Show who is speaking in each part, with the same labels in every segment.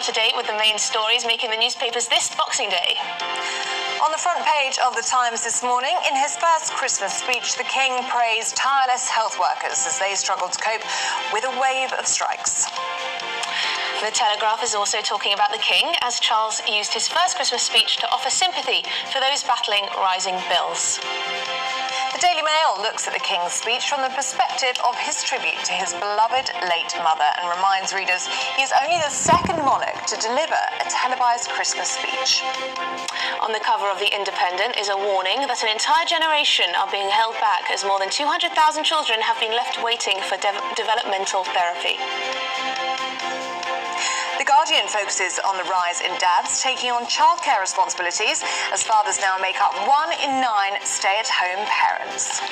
Speaker 1: to date with the main stories making the newspapers this Boxing Day.
Speaker 2: On the front page of The Times this morning, in his first Christmas speech, the King praised tireless health workers as they struggle to cope with a wave of strikes.
Speaker 1: The Telegraph is also talking about the King as Charles used his first Christmas speech to offer sympathy for those battling rising bills.
Speaker 2: The Daily Mail looks at the King's speech from the perspective of his tribute to his beloved late mother and reminds readers he is only the second monarch to deliver a televised Christmas speech.
Speaker 1: On the cover of The Independent is a warning that an entire generation are being held back as more than 200,000 children have been left waiting for developmental therapy.
Speaker 2: The Guardian focuses on the rise in dads taking on childcare responsibilities as fathers now make up 1 in 9 stay-at-home parents.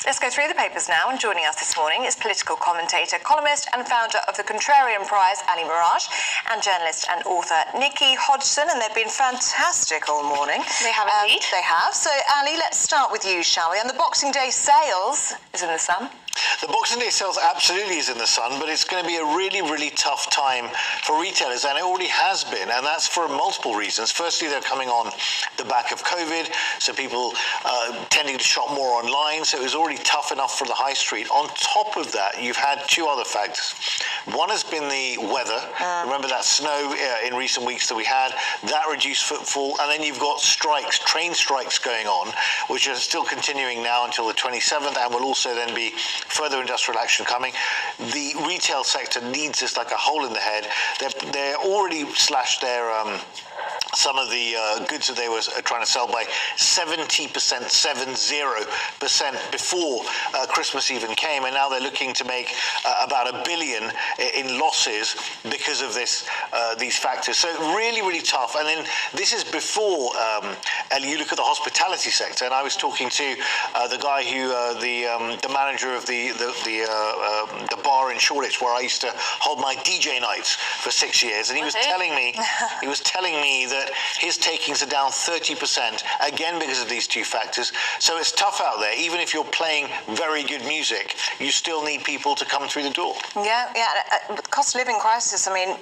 Speaker 2: Let's go through the papers now, and joining us this morning is political commentator, columnist and founder of the Contrarian Prize, Ali Mirage, and journalist and author Nikki Hodgson, and they've been fantastic all morning.
Speaker 1: They have indeed.
Speaker 2: They have. So, Ali, let's start with you, shall we? And the Boxing Day sales is in the sun.
Speaker 3: The Boxing Day sales absolutely is in the sun, but it's going to be a really, really tough time for retailers, and it already has been, and that's for multiple reasons. Firstly, they're coming on the back of COVID, so people tending to shop more online, so it was already tough enough for the high street. On top of that, you've had two other factors. One has been the weather. Remember that snow in recent weeks that we had? That reduced footfall, and then you've got strikes, train strikes going on, which are still continuing now until the 27th, and will also then be further industrial action coming. The retail sector needs this like a hole in the head. They're already slashed their some of the goods that they were trying to sell by 70%, 70% before Christmas even came, and now they're looking to make about $1 billion in losses because of this, these factors. So really, really tough. And then this is before, you look at the hospitality sector, and I was talking to the guy who, the manager of the bar in Shoreditch where I used to hold my DJ nights for 6 years, and he was telling me, that his takings are down 30%, again because of these two factors. So it's tough out there. Even if you're playing very good music, you still need people to come through the door.
Speaker 2: Yeah. With the cost of living crisis, I mean,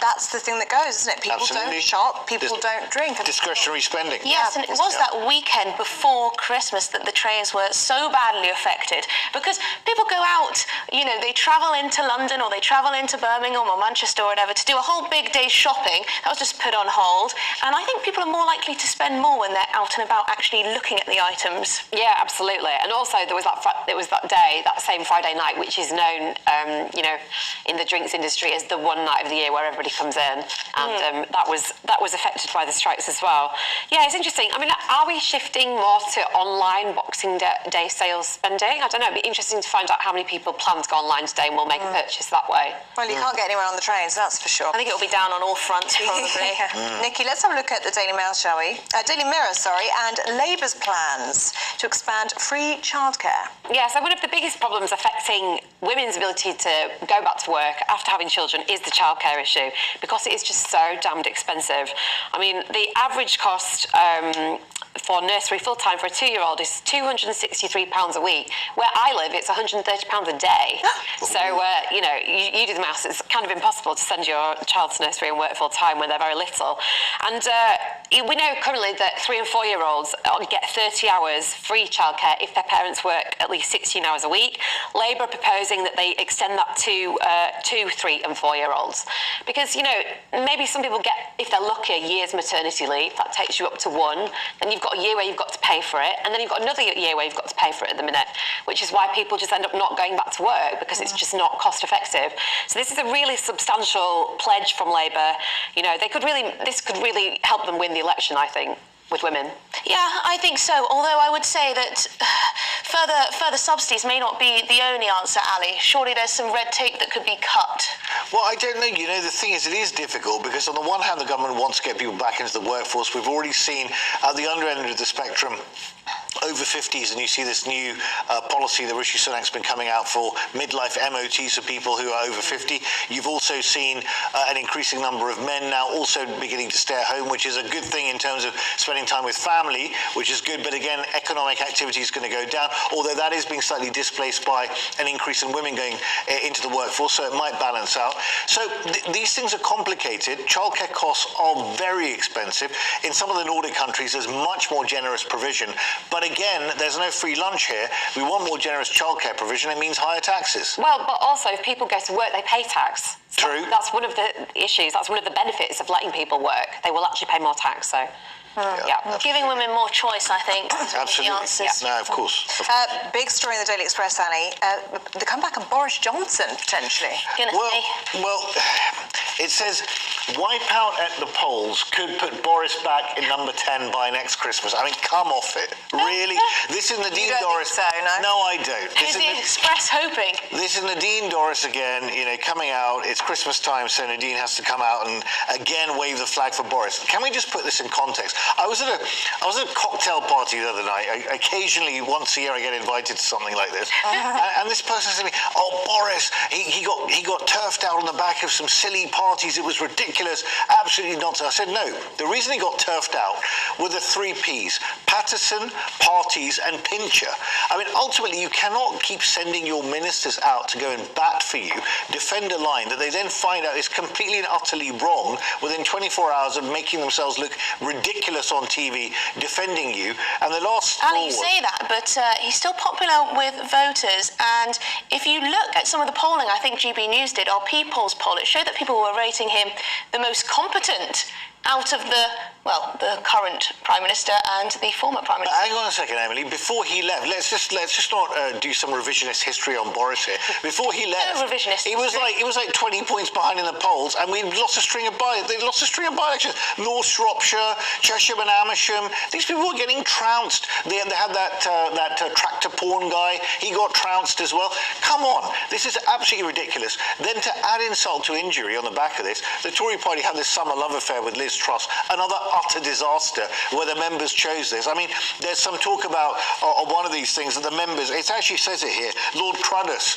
Speaker 2: that's the thing that goes, isn't it? People don't shop, people don't drink.
Speaker 3: Discretionary spending.
Speaker 1: Yes, and it was that weekend before Christmas that the trains were so badly affected, because people go out, you know, they travel into London or they travel into Birmingham or Manchester or whatever to do a whole big day's shopping. That was just put on hold. And I think people are more likely to spend more when they're out and about actually looking at the items.
Speaker 4: Yeah, absolutely. And also there was that day, that same Friday night, which is known, you know, in the drinks industry as the one night of the year where everybody comes in, and that was affected by the strikes as well. Yeah, it's interesting. I mean, are we shifting more to online Boxing Day sales spending? I don't know. It'd be interesting to find out how many people plan to go online today and will make a purchase that way.
Speaker 2: Well, you can't get anyone on the trains, that's for sure.
Speaker 1: I think it'll be down on all fronts, probably.
Speaker 2: Nikki, let's have a look at the Daily Mail, shall we? Daily Mirror, and Labour's plans to expand free childcare.
Speaker 4: Yeah, so one of the biggest problems affecting women's ability to go back to work after having children is the childcare issue, because it is just so damned expensive. I mean, the average cost for nursery full-time for a 2-year-old is £263 a week. Where I live, it's £130 a day. So, you know, you do the maths. It's kind of impossible to send your child to nursery and work full-time when they're very little. And we know currently that 3 and 4-year-olds get 30 hours free childcare if their parents work at least 16 hours a week. Labour are proposing that they extend that to 2, 3 and 4-year-olds. Because, you know, maybe some people get, if they're lucky, a year's maternity leave. That takes you up to 1. Then you've got a year where you've got to pay for it, and then you've got another year where you've got to pay for it at the minute, which is why people just end up not going back to work, because it's just not cost effective. So this is a really substantial pledge from Labour. You know, this could really help them win the election, I think, with women.
Speaker 1: Yeah, I think so. Although I would say that further subsidies may not be the only answer, Ali. Surely there's some red tape that could be cut.
Speaker 3: Well, I don't know. You know, the thing is, it is difficult because on the one hand, the government wants to get people back into the workforce. We've already seen at the under end of the spectrum over 50s, and you see this new policy that Rishi Sunak's been coming out for midlife MOTs for people who are over 50. You've also seen an increasing number of men now also beginning to stay at home, which is a good thing in terms of spending time with family, which is good. But again, economic activity is going to go down, although that is being slightly displaced by an increase in women going into the workforce, so it might balance out. So these things are complicated. Childcare costs are very expensive. In some of the Nordic countries, there's much more generous provision. But again, there's no free lunch here. We want more generous childcare provision. It means higher taxes.
Speaker 4: Well, but also if people go to work, they pay tax. So
Speaker 3: True.
Speaker 4: That's one of the issues. That's one of the benefits of letting people work. They will actually pay more tax. So. Yeah.
Speaker 1: Giving women more choice, I think, is one of
Speaker 3: Absolutely.
Speaker 1: the answers.
Speaker 3: No, of course.
Speaker 2: Big story in the Daily Express, Ali. The comeback of Boris Johnson, potentially.
Speaker 1: Goodness me.
Speaker 3: Well, it says wipeout at the polls could put Boris back in number 10 by next Christmas. I mean, come off it. Really? This is Nadine
Speaker 2: don't
Speaker 3: Dorris.
Speaker 2: think so, no?
Speaker 3: No, I don't.
Speaker 1: Is the Express hoping?
Speaker 3: This is Nadine Dorris again, coming out. It's Christmas time, so Nadine has to come out and again wave the flag for Boris. Can we just put this in context? I was at a cocktail party the other night. Occasionally, once a year, I get invited to something like this. And this person said to me, "Oh, Boris, he got turfed out on the back of some silly parties. It was ridiculous, absolutely nonsense." I said, no. The reason he got turfed out were the 3 Ps: Patterson, parties, and Pincher. I mean, ultimately, you cannot keep sending your ministers out to go and bat for you, defend a line that they then find out is completely and utterly wrong within 24 hours of making themselves look ridiculous on TV, defending you. And the last
Speaker 1: Ali, you say that, but he's still popular with voters. And if you look at some of the polling, I think GBNEWS did, our People's poll, it showed that people were rating him the most competent out of the current Prime Minister and the former Prime Minister.
Speaker 3: Hang on a second, Emily. Before he left, let's just not do some revisionist history on Boris here. Before he left,
Speaker 1: No revisionist
Speaker 3: it was like 20 points behind in the polls, and we lost a string of by-elections. North Shropshire, Cheshire and Amersham. These people were getting trounced. They had that tractor porn guy. He got trounced as well. Come on, this is absolutely ridiculous. Then to add insult to injury on the back of this, the Tory party had this summer love affair with Liz Truss, another utter disaster where the members chose this. I mean, there's some talk about one of these things that the members, it actually says it here, Lord Cruddas,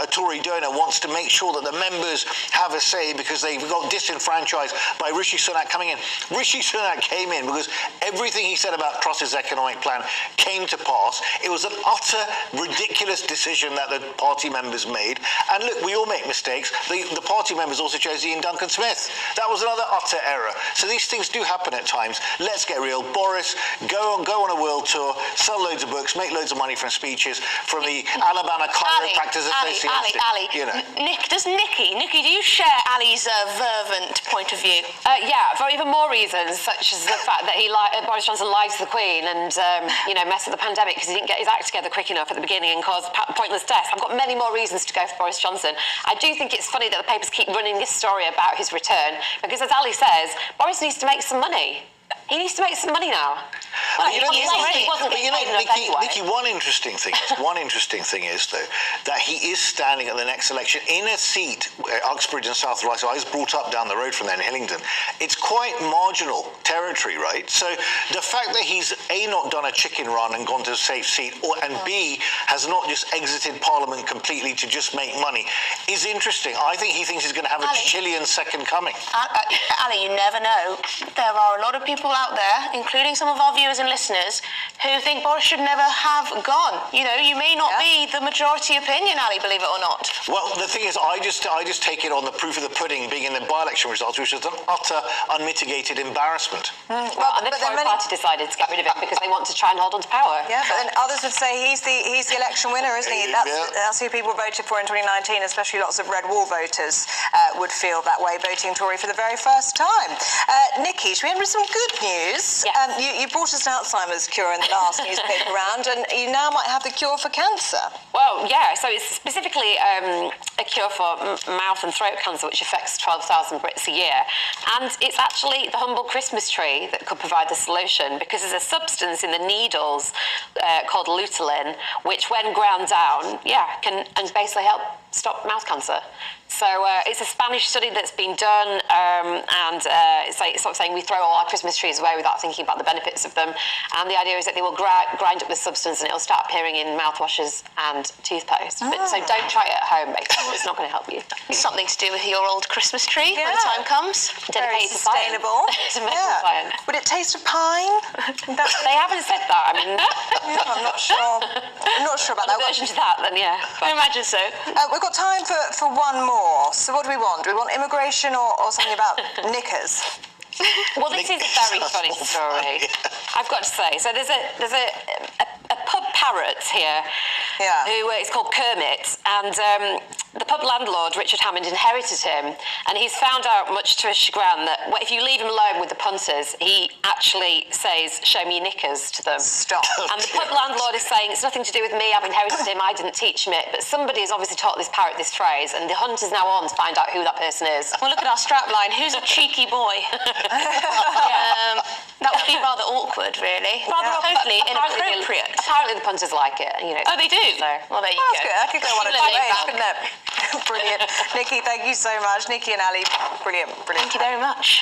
Speaker 3: a Tory donor, wants to make sure that the members have a say because they've got disenfranchised by Rishi Sunak coming in. Rishi Sunak came in because everything he said about Truss's economic plan came to pass. It was an utter ridiculous decision that the party members made. And look, we all make mistakes. The party members also chose Ian Duncan Smith. That was another utter error. So these things do happen at times. Let's get real. Boris, go on a world tour, sell loads of books, make loads of money from speeches from the Alabama Chiropractors Association.
Speaker 1: Ali, Nikki, do you share Ali's fervent point of view?
Speaker 4: Yeah, for even more reasons, such as the fact that Boris Johnson lied to the Queen and messed with the pandemic because he didn't get his act together quick enough at the beginning and caused pointless deaths. I've got many more reasons to go for Boris Johnson. I do think it's funny that the papers keep running this story about his return because, as Ali says, Boris needs to make some money. He needs to make some money now. Well,
Speaker 3: Nikki, one interesting thing is, though, that he is standing at the next election in a seat, Uxbridge and South Ryde. So I was brought up down the road from there in Hillingdon. It's quite marginal territory, right? So the fact that he's A, not done a chicken run and gone to a safe seat, and B, has not just exited Parliament completely to just make money is interesting. I think he thinks he's going to have a Chilean second coming.
Speaker 1: Ali, you never know. There are a lot of people out there, including some of our viewers and listeners, who think Boris should never have gone. You may not be the majority opinion, Ali, believe it or not.
Speaker 3: Well, the thing is, I just take it on the proof of the pudding being in the by-election results, which is an utter, unmitigated embarrassment.
Speaker 4: Well, the Tory party decided to get rid of him because they want to try and hold on to power.
Speaker 2: Yeah, but then others would say he's the election winner, isn't he? That's who people voted for in 2019, especially lots of Red Wall voters would feel that way, voting Tory for the very first time. Nikki, should we end with some good news?
Speaker 4: Yes.
Speaker 2: You brought us an Alzheimer's cure in the last newspaper round, and you now might have the cure for cancer.
Speaker 4: Well, yeah, so it's specifically a cure for mouth and throat cancer, which affects 12,000 Brits a year. And it's actually the humble Christmas tree that could provide the solution, because there's a substance in the needles called lutein, which when ground down, can basically help stop mouth cancer. So it's a Spanish study that's been done, and it's sort of saying we throw all our Christmas trees away without thinking about the benefits of them. And the idea is that they will grind up the substance and it'll start appearing in mouthwashes and toothpaste. But, so don't try it at home, basically. It's not going to help you.
Speaker 1: Something to do with your old Christmas tree when the time comes.
Speaker 2: Very
Speaker 4: Dedicated to science.
Speaker 2: sustainable.
Speaker 4: To medical science.
Speaker 2: Would it taste of pine?
Speaker 4: They haven't said that. I mean,
Speaker 2: I'm not sure. I'm not sure about
Speaker 4: in
Speaker 2: that.
Speaker 4: addition to that, then yeah.
Speaker 1: I imagine so.
Speaker 2: We've got time for one more. So what do we want? Do we want immigration or something about knickers?
Speaker 4: Well, this is a very funny story. I've got to say. So there's a pub parrot here, who is called Kermit, and the pub landlord Richard Hammond inherited him, and he's found out, much to his chagrin, that if you leave him alone with the punters, he actually says, "Show me your knickers" to them.
Speaker 2: Stop.
Speaker 4: And the pub landlord is saying, "It's nothing to do with me. I've inherited him. I didn't teach him it." But somebody has obviously taught this parrot this phrase, and the hunt is now on to find out who that person is.
Speaker 1: Well, look at our strapline. Who's a cheeky boy? That would be rather awkward, really. Totally inappropriate.
Speaker 4: Apparently the punters like it. You know.
Speaker 1: Oh, they do?
Speaker 4: So.
Speaker 1: Well, there you
Speaker 2: Oh,
Speaker 1: go.
Speaker 2: that's good. That could go one of two
Speaker 1: Similarly,
Speaker 2: ways,
Speaker 1: but-
Speaker 2: couldn't it? Brilliant. Nikki, thank you so much. Nikki and Ali, brilliant.
Speaker 1: Thank you very much.